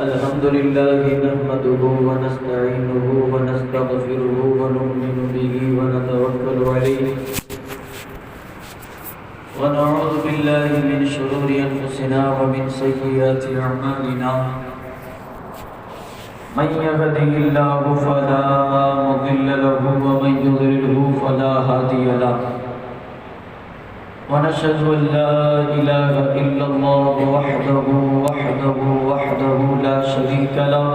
الحمد لله نحمده ونستعينه ونستغفره ونؤمن به ونتوكل عليه ونعوذ بالله من شرور أنفسنا ومن سيئات أعمالنا من يهده الله فلا مضل له ومن يضلله فلا هادي له ونشهد أن لا إله إلا الله وحده لا شريك له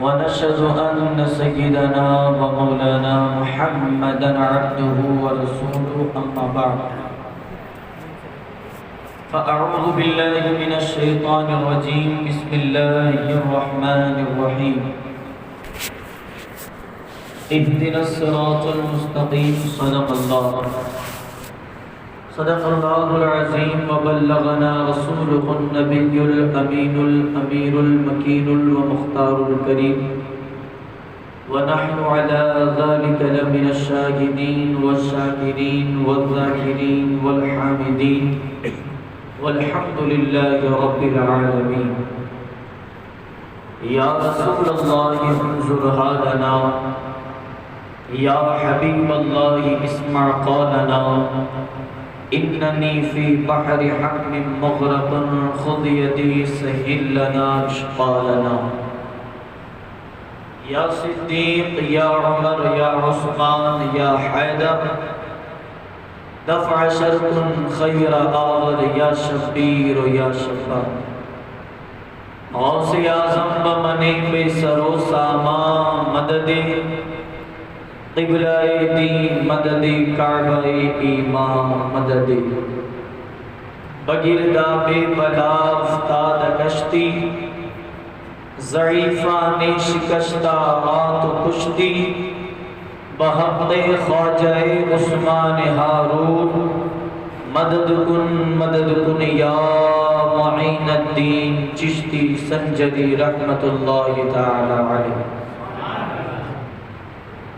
ونشهد أن سيدنا ومولانا محمدا عبده ورسوله أما بعد فأعوذ بالله من الشيطان الرجيم بسم الله الرحمن الرحيم اهدنا الصراط المستقيم صدق الله العظيم وبلغنا رسوله النبي الأمين الأمير المكين المختار الكريم ونحن على ذلك لمن الشاهدين والشاكرين والذاكرين والحامدين والحمد لله رب العالمين يا رسول الله انظر حالنا يا حبيب الله اسمع قالنا إنني في بحر حم مغرق خذ يدي سهل لنا اشقالنا يا صديق يا عمر يا عثمان يا حيدر دفع شرق خير آور يا شبير يا شفا غوث اعظم بمنی بے سرو ساما مدد قبلہ دین مدد کعبہ ایمان مدد بگردہ بے بلا افتاد کشتی ضعیفان شکستہ آت کشتی بحق خواجہ عثمان ہارون مدد کن یا معین الدین چشتی سنجدی رحمت اللہ تعالی علیہ۔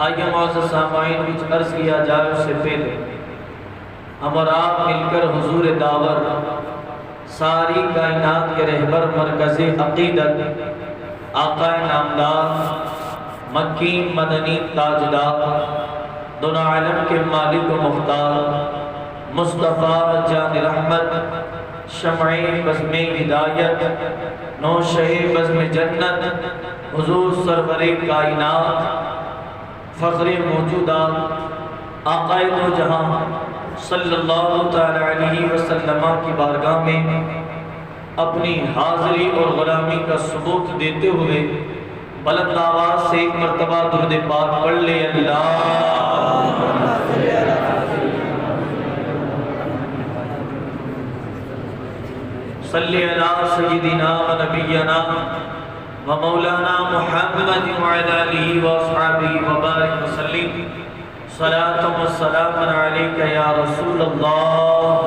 آئیے معزز سامعین کچھ عرض کیا جائے اس سے پہلے ہم اور آپ مل کر حضور داور ساری کائنات کے رہبر مرکز عقیدت آقا نامدار مکی مدنی تاجدار دونوں عالم کے مالک و مختار مصطفیٰ جان رحمت شمع بزم ہدایت نوشہ بزم جنت حضور سرور کائنات فخر موجودات آقا دو جہاں صلی اللہ تعالی علیہ وسلم کی بارگاہ میں اپنی حاضری اور غلامی کا ثبوت دیتے ہوئے بلند آواز سے ایک مرتبہ درود پاک پڑھ لے اللہ صلی علی سیدنا و نبینا و مولانا محمد وعلی آلہ و اصحابہ وبارک وسلم صلاۃ و سلام علیک یا رسول اللہ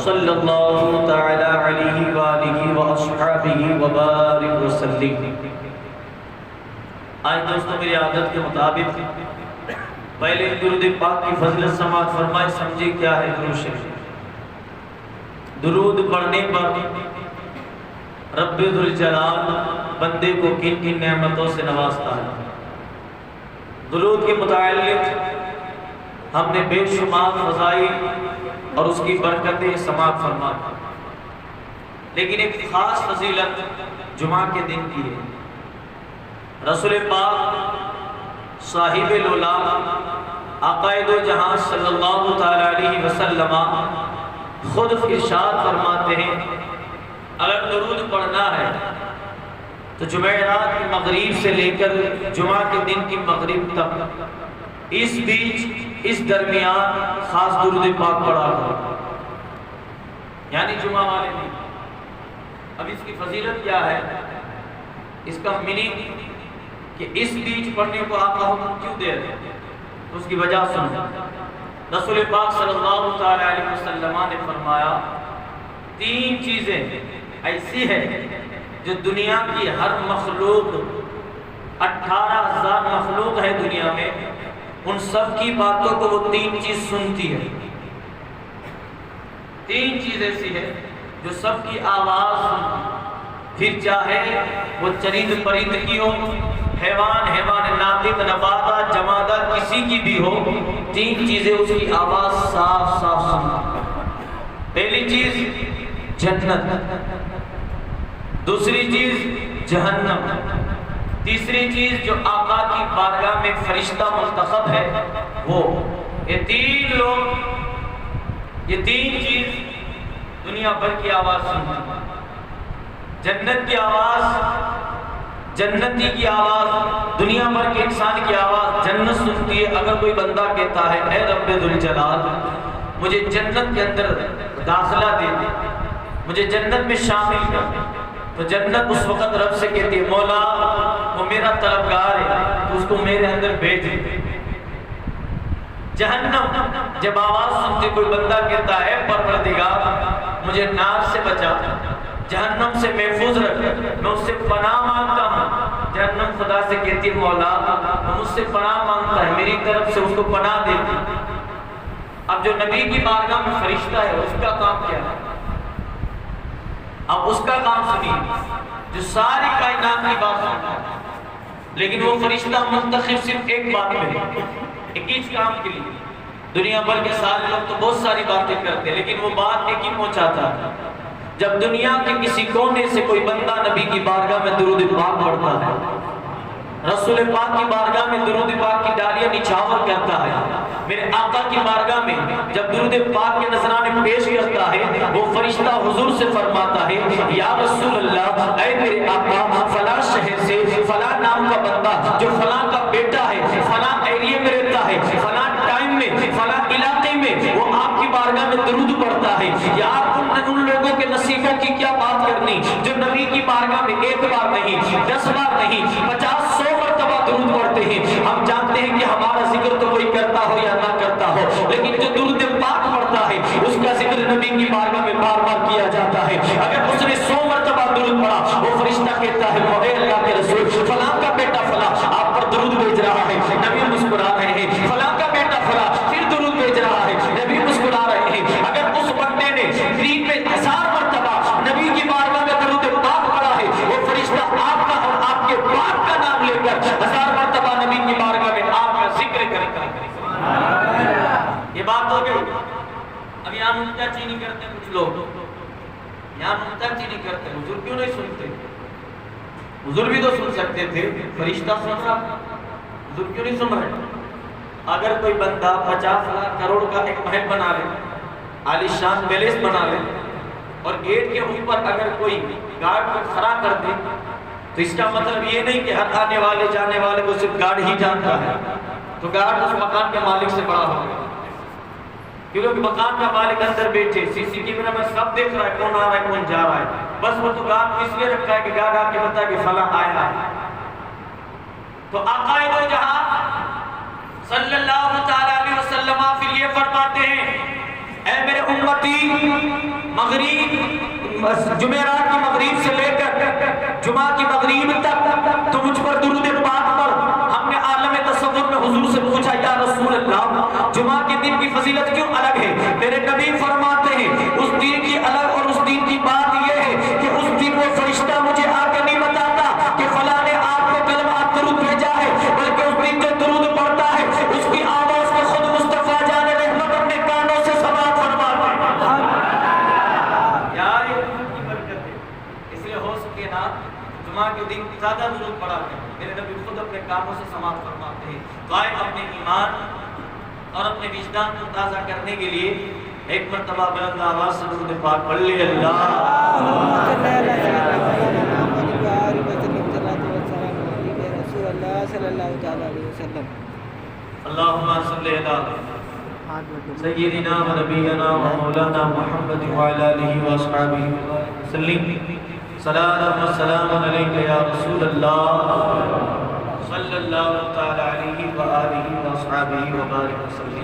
صلی اللہ تعالی علیہ وآلہ و اصحابہ وبارک وسلم۔ آج دوستوں میری عادت کے مطابق پہلے درود پاک کی فضیلت سماعت فرمائے سمجھے کیا ہے درود شریف۔ درود پڑھنے پر رب ذوالجلال بندے کو کن کن نعمتوں سے نوازتا ہے۔ درود کے متعلق ہم نے بے شمار فضائل اور اس کی برکتیں سماعت فرمائیں، لیکن ایک خاص فضیلت جمعہ کے دن کی ہے۔ رسول پاک صاحب لولا آقا دو جہاں صلی اللہ تعالی علیہ وسلم خود ارشاد فرماتے ہیں اگر درود پڑھنا ہے تو جمعرات کی مغرب سے لے کر جمعہ کے دن کی مغرب تک اس بیچ اس درمیان خاص درود پاک پڑھا کرو، یعنی جمعہ والے دن۔ اب اس کی فضیلت کیا ہے، اس کا میننگ کہ اس بیچ پڑھنے کو آقا حکم کیوں دے رہے ہیں، تو اس کی وجہ سنو۔ رسول پاک صلی اللہ تعالی علیہ وسلم نے فرمایا تین چیزیں ایسی ہیں جو دنیا کی ہر مخلوق 18,000 مخلوق ہے دنیا میں، ان سب کی باتوں کو وہ تین چیز سنتی ہے۔ تین چیز ایسی ہے جو سب کی آواز سنتی، پھر چاہے وہ چرند پرند کی ہو، حیوان ناطق نباتات جمادات کسی کی بھی ہو، تین چیزیں اس کی آواز صاف سننا۔ پہلی چیز جنت، دوسری چیز جہنم، تیسری چیز جو آقا کی بارگاہ میں فرشتہ منتخب ہے وہ۔ یہ تین لوگ، یہ تین چیز دنیا بھر کی آواز سنتی۔ جنت کی آواز، جنتی کی آواز، دنیا بھر کے انسان کی آواز جنت سنتی ہے۔ اگر کوئی بندہ کہتا ہے اے رب ذوالجلال مجھے جنت کے اندر داخلہ دے دے، مجھے جنت میں شامل کر، تو جنت اس وقت رب سے کہتی ہے مولا وہ میرا طلبگار ہے، تو اس کو میرے اندر بھیج دے۔ جہنم جب آواز سنتے کوئی بندہ کہتا ہے پروردگار مجھے نار سے بچا، جہنم سے محفوظ رکھ، میں اس سے پناہ مانگتا ہوں، جہنم خدا سے کہتی ہے مولا وہ مجھ سے پناہ مانگتا ہے، میری طرف سے اس کو پناہ دیتی۔ اب جو نبی کی بارگاہ میں فرشتہ ہے اس کا کام کیا ہے؟ اب اس کا کام سنیے، جو ساری کائنات کی بات سنتا ہے، لیکن وہ فرشتہ منتخب صرف ایک بات میں ہے، ایک ہی کام کے لیے۔ دنیا بھر کے سارے لوگ تو بہت ساری باتیں کرتے ہیں، لیکن وہ بات ایک ہی پہنچاتا ہے۔ جب دنیا کے کسی کونے سے کوئی بندہ نبی کی بارگاہ میں درود پاک پڑھتا ہے، رسول پاک کی بارگاہ میں درود پاک کی ڈالیاں نچھاور کرتا ہے، میرے آقا کی بارگاہ میں جب درود پاک کے نذرانے پیش کرتا ہے، وہ فرشتہ حضور سے فرماتا ہے یا رسول اللہ اے میرے آقا فلاں شہر سے فلاں نام کا بندہ جو فلاں کا بیٹا ہے، فلاں ایریے میں رہتا ہے، فلاں ٹائم میں، فلاں علاقے میں، وہ آپ کی بارگاہ میں درود پڑھتا ہے۔ یار ان لوگوں کے نصیبوں کی کیا بات کرنی جو نبی کی بارگاہ میں ایک بار نہیں، 10 بار نہیں، 50 100 مرتبہ درود پڑھتے ہیں۔ ہم جانتے ہیں کہ ہمارا ذکر تو کوئی کرتا ہو یا نہ کرتا ہو، لیکن جو درود پاک پڑھتا ہے اس کا ذکر نبی کی بارگاہ میں بار بار کیا جاتا ہے۔ اگر اس نے 100 مرتبہ درود پڑھا، وہ فرشتہ کہتا ہے اے اللہ کے رسول فلاں کا بیٹا فلاں آپ پر درود بھیج رہا ہے، نبی مسکرا رہے ہیں، فلاں کا بیٹا فلاں پھر درود بھیج رہا ہے، نبی مسکرا رہے ہیں۔ اگر اس بندے نے دن میں 1000 مرتبہ نبی کی بارگاہ میں درود پاک پڑھا ہے، وہ فرشتہ آپ کا اور آپ کے باپ کا نام لے کر 1000 مرتبہ نبی کی بارگاہ میں آپ کا ذکر کرے گا۔ یہ بات ہو گئی۔ اب یہاں نکتہ چینی کرتے ہیں کچھ لوگ، یہاں نکتہ چینی کرتے ہیں، حضور کیوں نہیں سنتے؟ حضور بھی تو سن سکتے تھے، فرشتہ سن رہا، حضور کیوں نہیں سن رہے؟ اگر کوئی بندہ 50 لاکھ کروڑ کا ایک محل بنا لے، عالی شان پیلیس بنا لے، اور گیٹ کے اوپر اگر کوئی گارڈ کو کھڑا کر دے، تو اس کا مطلب یہ نہیں کہ ہر آنے والے جانے والے کو صرف گارڈ ہی جانتا ہے، تو گارڈ اس مکان کے مالک سے بڑا ہوگا، کیونکہ مکان کا مالک اندر بیٹھے سی سی کیمرہ میں سب دیکھ رہا ہے کون آ رہا ہے کون جا رہا ہے، بس وہ تو گارڈ اس لیے رکھا ہے کہ گارڈ آپ کے بتا کہ فلاں آیا ہے۔ تو آقا دو جہاں صلی اللہ تعالیٰ علیہ وسلم پھر یہ فرماتے ہیں اے میرے امتی، مغرب جمعرات کی مغرب سے لے کر جمعہ کی مغرب تک تو مجھ پر درود پاک پڑھ۔ ہم نے عالم تصور میں حضور سے پوچھا یا رسول اللہ جمعہ کے دن کی فضیلت کیوں الگ ہے؟ میرے نبی فرماتے ہیں اس دن کی الگ اور اس دن کی بات یہ ہے کہ اس دن وہ فرشتہ مجھے آ کر نہیں بتاتا کہ فلاں نے آپ کو کلمات درود بھیجا ہے، بلکہ اس دن جو درود پڑھتا ہے اس کی آواز کو خود مصطفیٰ جان رحمت اپنے کانوں سے سماعت فرماتے ہیں۔ یار یہ درود کی برکت ہے، اس لیے ہو سکے نا جمعہ کے دن زیادہ درود پڑھا ہے، میرے نبی خود اپنے کانوں سے سماعت فرماتے ہیں۔ تو آئے اپنے ایمان اور اپنے وجدان کو تازہ کرنے کے لیے ایک مرتبہ بلند آواز سے درود پاک پڑھ لے اللہ اللہم صلی علی سیدنا و نبینا و مولانا محمد وعلی آلہ و اصحابہ وسلم صلاۃ و سلام علیکہ یا رسول اللہ صلی اللہ تعالی علیہ وآلہ و اصحابہ وبارک وسلم۔